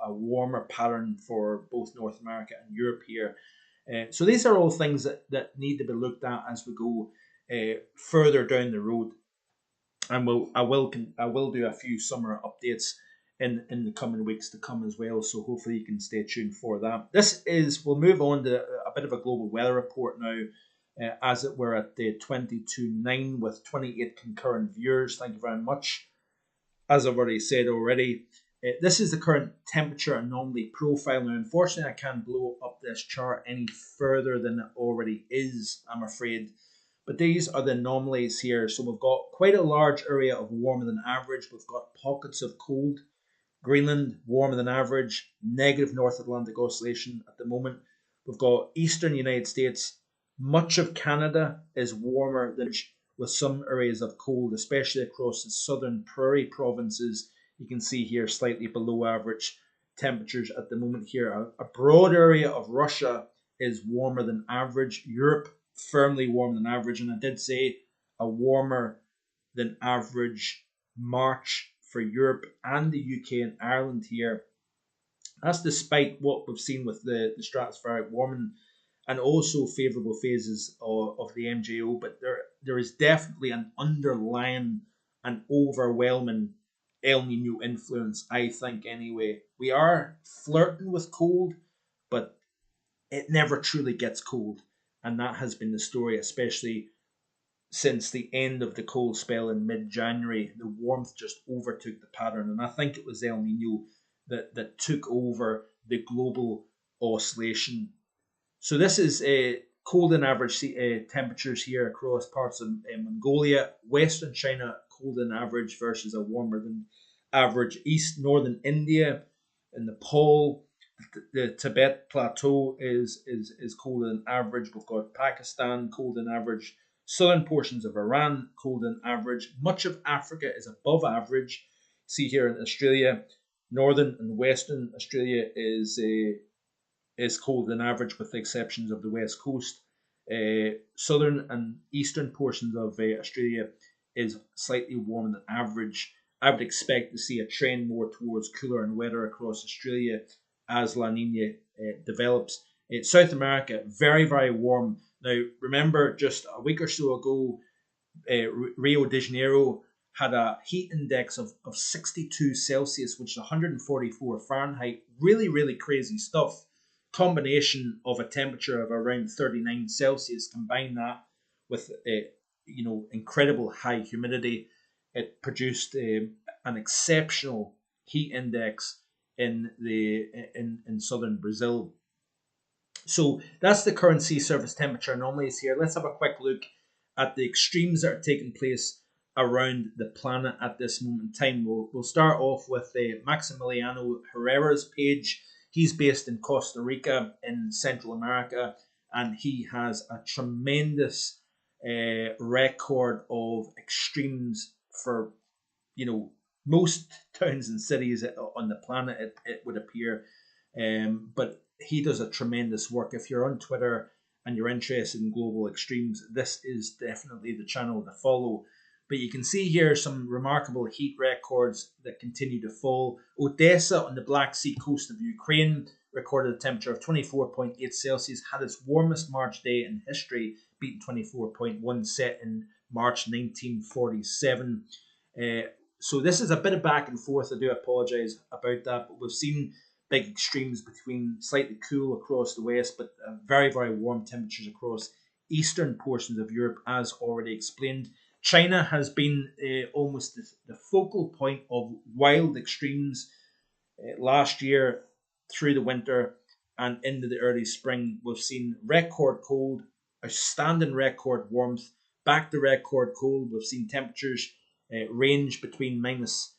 a warmer pattern for both North America and Europe here. So these are all things that need to be looked at as we go further down the road, and I will do a few summer updates in the coming weeks to come as well. So hopefully you can stay tuned for that. We'll move on to a bit of a global weather report now, as it were at the 22.9 with 28 concurrent viewers. Thank you very much. As I've already said this is the current temperature anomaly profile. Now, unfortunately, I can't blow up this chart any further than it already is, I'm afraid. But these are the anomalies here. So we've got quite a large area of warmer than average. We've got pockets of cold. Greenland, warmer than average. Negative North Atlantic oscillation at the moment. We've got eastern United States. Much of Canada is warmer than with some areas of cold, especially across the southern prairie provinces. You can see here slightly below average. temperatures at the moment here. A broad area of Russia is warmer than average. Europe, firmly warmer than average. And I did say a warmer than average March for Europe and the UK and Ireland here. That's despite what we've seen with the stratospheric warming and also favourable phases of the MJO. But there is definitely an underlying and overwhelming El Nino influence, I think, anyway. We are flirting with cold, but it never truly gets cold. And that has been the story, especially since the end of the cold spell in mid-January. The warmth just overtook the pattern. And I think it was El Nino that took over the global oscillation. So this is cold and average temperatures here across parts of Mongolia. Western China, cold and average versus a warmer than average. Northern India and Nepal. The Tibet Plateau is cold and average. We've got Pakistan, cold and average. Southern portions of Iran, cold and average. Much of Africa is above average. See here in Australia, northern and western Australia is cold and average, with the exceptions of the west coast. Southern and eastern portions of Australia is slightly warmer than average. I would expect to see a trend more towards cooler and wetter across Australia as La Nina develops. South America, very, very warm. Now, remember, just a week or so ago, Rio de Janeiro had a heat index of 62 Celsius, which is 144 Fahrenheit. Really, really crazy stuff. Combination of a temperature of around 39 Celsius, combine that with incredible high humidity, it produced an exceptional heat index in southern Brazil. So that's the current sea surface temperature anomalies here. Let's have a quick look at the extremes that are taking place around the planet at this moment in time. We'll start off with Maximiliano Herrera's page. He's based in Costa Rica in Central America, and he has a tremendous record of extremes for, most towns and cities on the planet, it would appear. But he does a tremendous work. If you're on Twitter and you're interested in global extremes, this is definitely the channel to follow. But you can see here some remarkable heat records that continue to fall. Odessa on the Black Sea coast of Ukraine recorded a temperature of 24.8 Celsius, had its warmest March day in history, beating 24.1 set in March 1947. So this is a bit of back and forth. I do apologise about that, but we've seen big extremes between slightly cool across the west, but very, very warm temperatures across eastern portions of Europe, as already explained. China has been almost the focal point of wild extremes last year through the winter and into the early spring. We've seen record cold, a standing record warmth, back to record cold. We've seen temperatures range between minus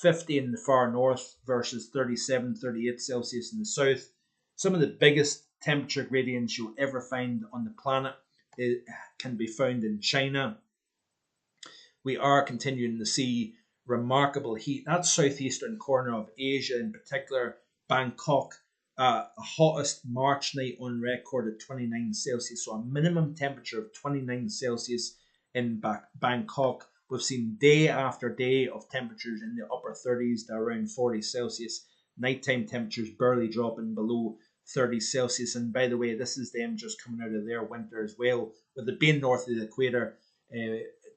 50 in the far north versus 37, 38 Celsius in the south. Some of the biggest temperature gradients you'll ever find on the planet can be found in China. We are continuing to see remarkable heat. That southeastern corner of Asia, in particular, Bangkok, hottest March night on record at 29 Celsius. So a minimum temperature of 29 Celsius in Bangkok. We've seen day after day of temperatures in the upper 30s to around 40 Celsius. Nighttime temperatures barely dropping below 30 Celsius. And by the way, this is them just coming out of their winter as well. With it being north of the equator,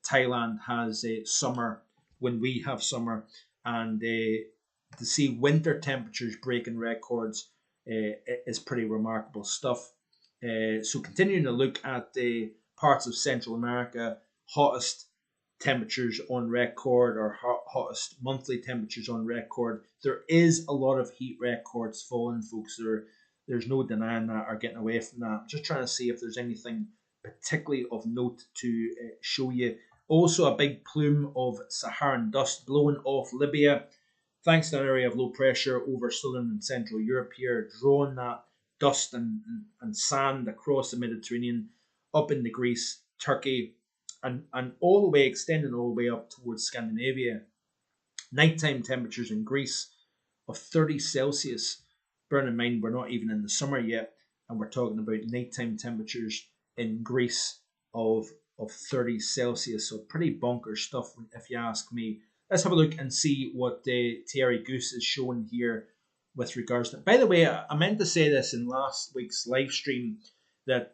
Thailand has summer when we have summer, and to see winter temperatures breaking records is pretty remarkable stuff. So continuing to look at the parts of Central America, hottest temperatures on record, or hottest monthly temperatures on record. There is a lot of heat records falling, folks. There's no denying that or getting away from that. I'm just trying to see if there's anything particularly of note to show you. Also, a big plume of Saharan dust blowing off Libya, thanks to an area of low pressure over southern and central Europe here, drawing that dust and sand across the Mediterranean, up into Greece, Turkey, and all the way, extending all the way up towards Scandinavia. Nighttime temperatures in Greece of 30 Celsius. Bear in mind, we're not even in the summer yet, and we're talking about nighttime temperatures in Greece of 30 Celsius. So pretty bonkers stuff, if you ask me. Let's have a look and see what Thierry Goose is showing here with regards to. By the way, I meant to say this in last week's live stream that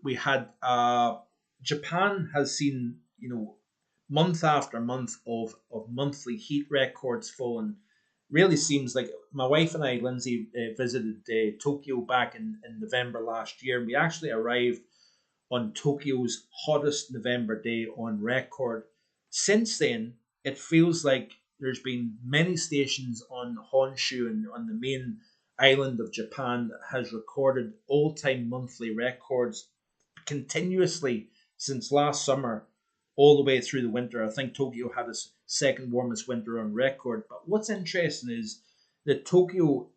we had Japan has seen, month after month of monthly heat records falling. Really seems like my wife and I, Lindsay, visited Tokyo back in November last year, and we actually arrived on Tokyo's hottest November day on record. Since then, it feels like there's been many stations on Honshu and on the main island of Japan that has recorded all-time monthly records continuously since last summer all the way through the winter. I think Tokyo had its second warmest winter on record. But what's interesting is that Tokyo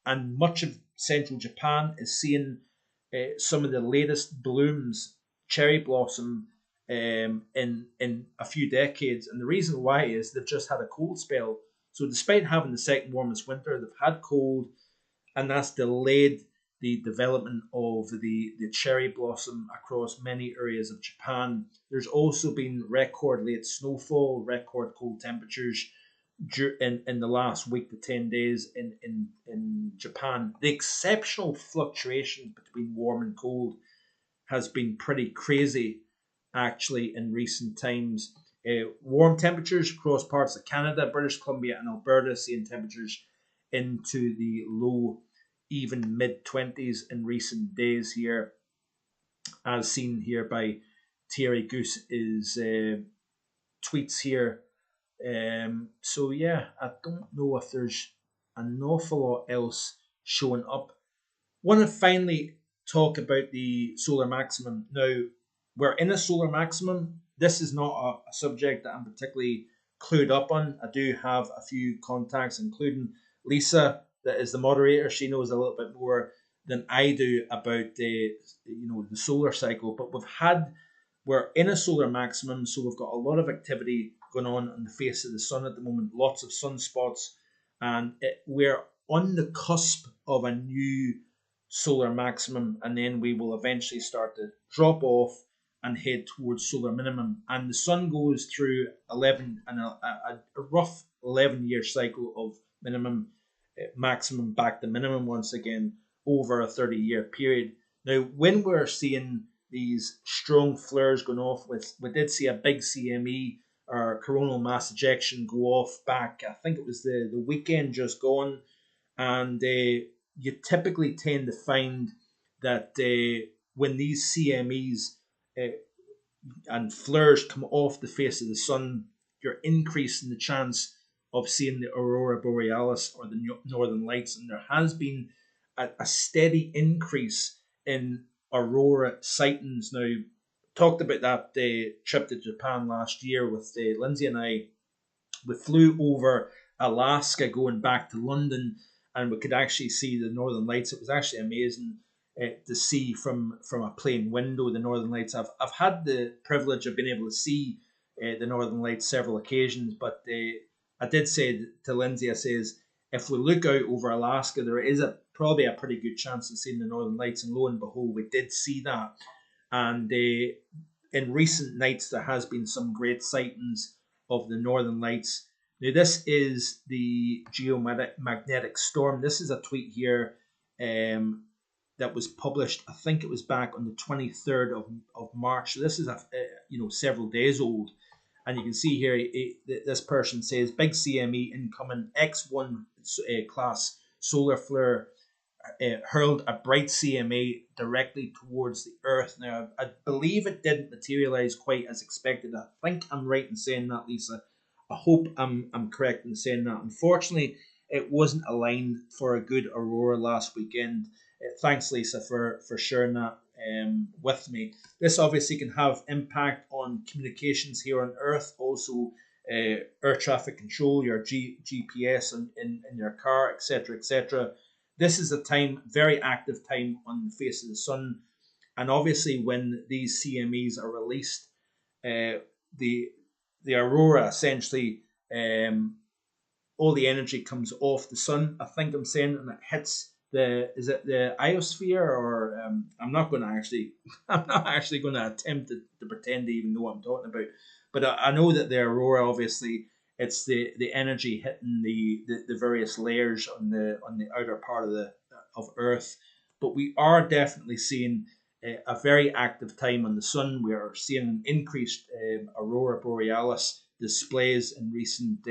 and much of central Japan is seeing some of the latest blooms, cherry blossom, in a few decades. And the reason why is they've just had a cold spell. So despite having the second warmest winter, they've had cold, and that's delayed the development of the cherry blossom across many areas of Japan. There's also been record late snowfall, record cold temperatures in the last week to 10 days in Japan. The exceptional fluctuation between warm and cold has been pretty crazy, actually, in recent times. Warm temperatures across parts of Canada, British Columbia, and Alberta, seeing temperatures into the low, even mid-20s in recent days here, as seen here by Thierry Goose is tweets here. So yeah, I don't know if there's an awful lot else showing up. Want to finally talk about the solar maximum. Now, we're in a solar maximum. This is not a subject that I'm particularly clued up on. I do have a few contacts, including Lisa, that is the moderator. She knows a little bit more than I do about the solar cycle. But we're in a solar maximum, so we've got a lot of activity going on the face of the sun at the moment. Lots of sunspots, and we're on the cusp of a new solar maximum, and then we will eventually start to drop off and head towards solar minimum. And the sun goes through 11 and a rough 11-year cycle of minimum, maximum back to minimum once again over a 30-year period. Now, when we're seeing these strong flares going off, we did see a big CME or coronal mass ejection go off back, I think it was the weekend just gone, and you typically tend to find that when these CMEs and flares come off the face of the sun, you're increasing the chance of seeing the aurora borealis or the northern lights. And there has been a steady increase in aurora sightings. Now, talked about that trip to Japan last year with Lindsay and I. We flew over Alaska going back to London, and we could actually see the northern lights. It was actually amazing to see from a plane window the northern lights. I've had the privilege of being able to see the northern lights several occasions, but I did say to Lindsay, I says, if we look out over Alaska, there is probably a pretty good chance of seeing the northern lights, and lo and behold, we did see that. And in recent nights, there has been some great sightings of the northern lights. Now, this is the geomagnetic storm. This is a tweet here that was published. I think it was back on the 23rd of March. So this is several days old, and you can see here this person says big CME incoming X1 class solar flare hurled a bright CMA directly towards the Earth. Now, I believe it didn't materialize quite as expected. I think I'm right in saying that, Lisa. I hope I'm correct in saying that. Unfortunately, it wasn't aligned for a good aurora last weekend. Thanks, Lisa, for sharing that with me. This obviously can have impact on communications here on Earth, also air traffic control, your GPS in your car, etc., etc. This is a very active time on the face of the sun, and obviously when these CMEs are released, the aurora essentially all the energy comes off the sun, I think I'm saying, and it hits is it the iosphere, or I'm not going to actually I'm not actually going to attempt to pretend to even know what I'm talking about, but I know that the aurora, obviously, it's the energy hitting the various layers on the outer part of the of Earth. But we are definitely seeing a very active time on the sun. We are seeing an increased aurora borealis displays in recent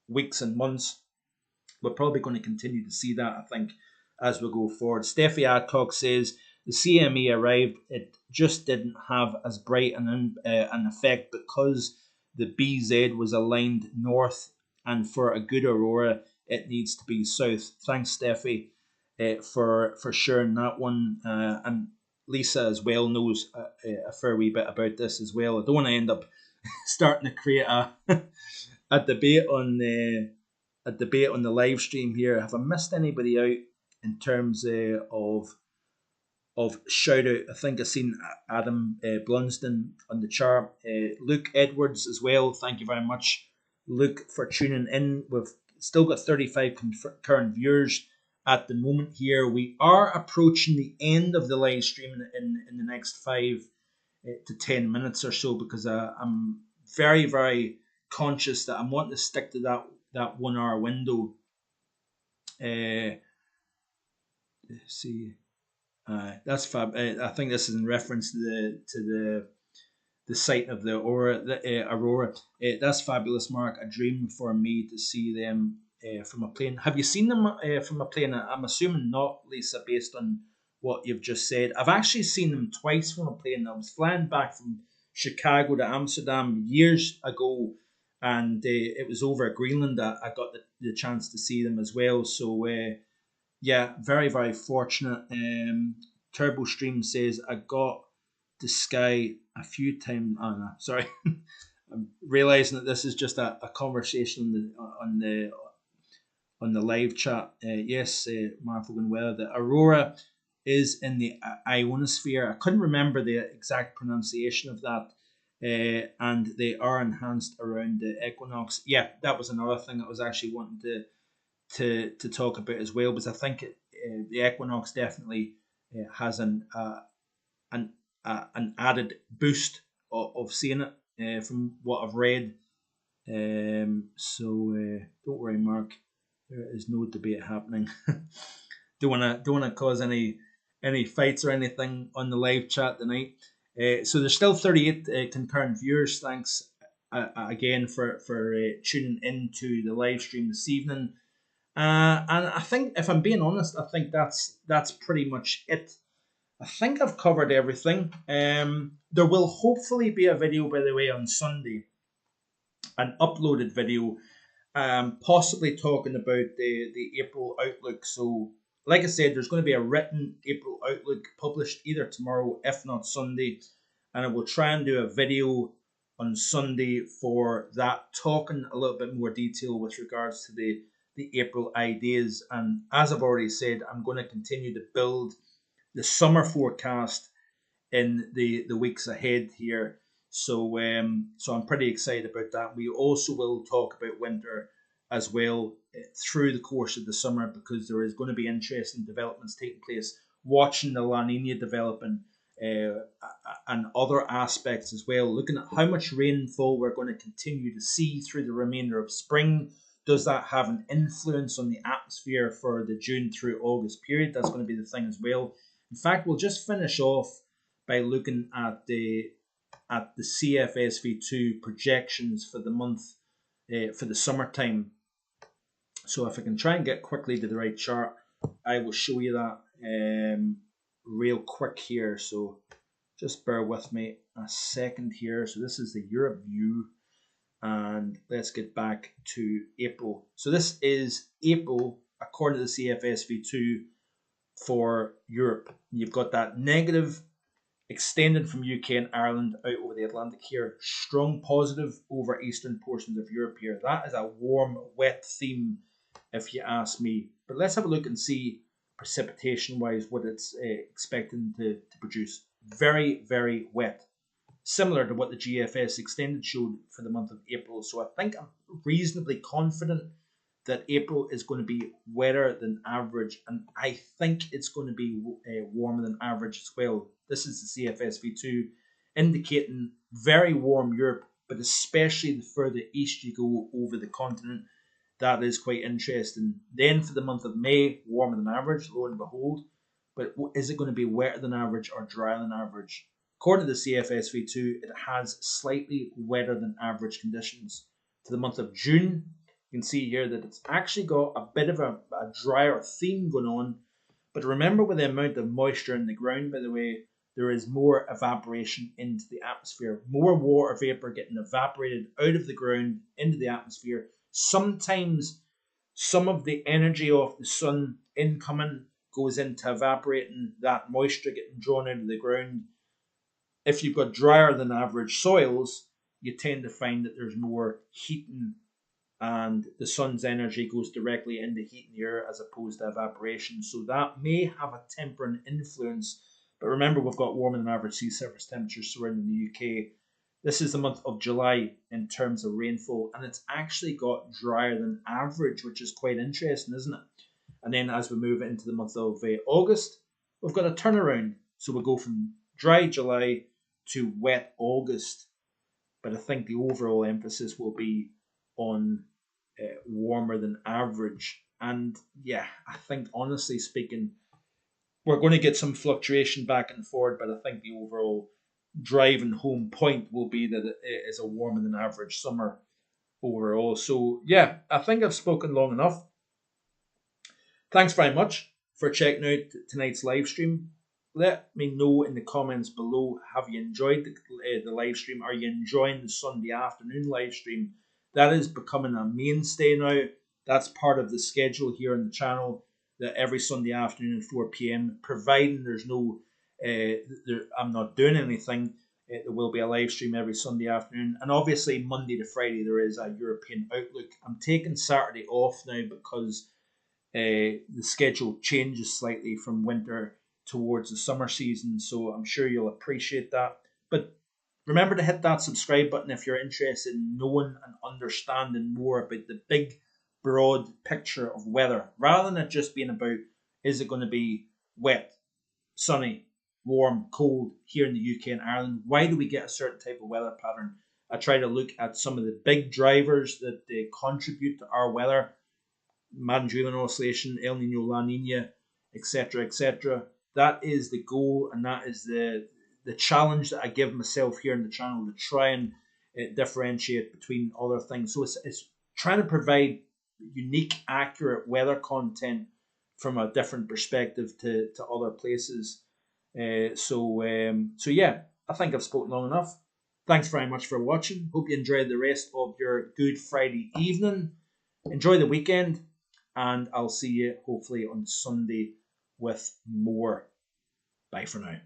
weeks and months. We're probably going to continue to see that, I think, as we go forward. Steffi Adcock says the CME arrived. It just didn't have as bright an effect because the BZ was aligned north, and for a good aurora, it needs to be south. Thanks, Steffi, for sharing that one. And Lisa as well knows a fair wee bit about this as well. I don't want to end up starting to create a debate on the live stream here. Have I missed anybody out in terms of shout out? I think I've seen Adam Blunsden on the chart. Luke Edwards as well. Thank you very much, Luke, for tuning in. We've still got 35 current viewers at the moment here. We are approaching the end of the live stream in the next 5 to 10 minutes or so, because I'm very, very conscious that I'm wanting to stick to that 1 hour window. See, that's fab. I think this is in reference to the sight of the aurora. That's fabulous, Mark. A dream for me to see them from a plane. Have you seen them from a plane? I'm assuming not, Lisa, based on what you've just said. I've actually seen them twice from a plane. I was flying back from Chicago to Amsterdam years ago, and it was over Greenland that I got the chance to see them as well. So yeah, very, very fortunate. Turbo Stream says I got the sky a few times. Oh no, sorry. I'm realizing that this is just a conversation on the live chat. Yes, Martha Weather. The aurora is in the ionosphere. I couldn't remember the exact pronunciation of that. And they are enhanced around the equinox. Yeah, that was another thing I was actually wanting to talk about as well, because I think the equinox definitely has an added boost of seeing it from what I've read. So don't worry, Mark. There is no debate happening. don't wanna cause any fights or anything on the live chat tonight. So there's still 38 concurrent viewers. Thanks again for tuning into the live stream this evening. And I think, if I'm being honest, I think that's pretty much it. I think I've covered everything. There will hopefully be a video, by the way, on Sunday, an uploaded video, possibly talking about the April outlook. So, like I said, there's going to be a written April outlook published either tomorrow, if not Sunday, and I will try and do a video on Sunday for that, talking a little bit more detail with regards to the April ideas. And as I've already said, I'm going to continue to build the summer forecast in the weeks ahead here. So I'm pretty excited about that. We also will talk about winter as well through the course of the summer, because there is going to be interesting developments taking place, watching the La Niña developing and other aspects as well, looking at how much rainfall we're going to continue to see through the remainder of spring. Does that have an influence on the atmosphere for the June through August period? That's going to be the thing as well. In fact, we'll just finish off by looking at the CFSV2 projections for the month for the summertime. So if I can try and get quickly to the right chart, I will show you that real quick here. So just bear with me a second here. So this is the Europe view, and let's get back to April. So this is April according to the CFSV2 for Europe. You've got that negative extended from UK and Ireland out over the Atlantic here. Strong positive over eastern portions of Europe here. That is a warm, wet theme, if you ask me. But let's have a look and see, precipitation-wise, what it's expecting to produce. Very, very wet. Similar to what the GFS extended showed for the month of April. So I think I'm reasonably confident that April is going to be wetter than average, and I think it's going to be warmer than average as well. This is the CFSV2 indicating very warm Europe, but especially the further east you go over the continent, that is quite interesting. Then for the month of May, warmer than average, lo and behold. But is it going to be wetter than average or drier than average? According to the CFSV2, it has slightly wetter than average conditions. For the month of June, you can see here that it's actually got a bit of a drier theme going on. But remember, with the amount of moisture in the ground, by the way, there is more evaporation into the atmosphere. More water vapor getting evaporated out of the ground into the atmosphere. Sometimes some of the energy of the sun incoming goes into evaporating that moisture getting drawn out of the ground. If you've got drier than average soils, you tend to find that there's more heating and the sun's energy goes directly into heating the air as opposed to evaporation. So that may have a tempering influence. But remember, we've got warmer than average sea surface temperatures surrounding the UK. This is the month of July in terms of rainfall, and it's actually got drier than average, which is quite interesting, isn't it? And then as we move into the month of August, we've got a turnaround. So we'll go from dry July to wet August. But I think the overall emphasis will be on warmer than average. And yeah, I think honestly speaking, we're going to get some fluctuation back and forward, but I think the overall driving home point will be that it is a warmer than average summer overall. So yeah, I think I've spoken long enough. Thanks very much for checking out tonight's live stream. Let me know in the comments below, have you enjoyed the live stream? Are you enjoying the Sunday afternoon live stream? That is becoming a mainstay now. That's part of the schedule here on the channel, that every Sunday afternoon at 4 p.m, providing there's no, I'm not doing anything, there will be a live stream every Sunday afternoon. And obviously Monday to Friday there is a European Outlook. I'm taking Saturday off now because the schedule changes slightly from winter towards the summer season, so I'm sure you'll appreciate that. But remember to hit that subscribe button if you're interested in knowing and understanding more about the big, broad picture of weather, rather than it just being about, is it going to be wet, sunny, warm, cold here in the UK and Ireland? Why do we get a certain type of weather pattern? I try to look at some of the big drivers that they contribute to our weather: Madden-Julian oscillation, El Nino, La Niña, etc., etc. That is the goal, and that is the challenge that I give myself here on the channel, to try and differentiate between other things. So it's trying to provide unique, accurate weather content from a different perspective to other places. So yeah, I think I've spoken long enough. Thanks very much for watching. Hope you enjoyed the rest of your Good Friday evening. Enjoy the weekend, and I'll see you hopefully on Sunday with more. Bye for now.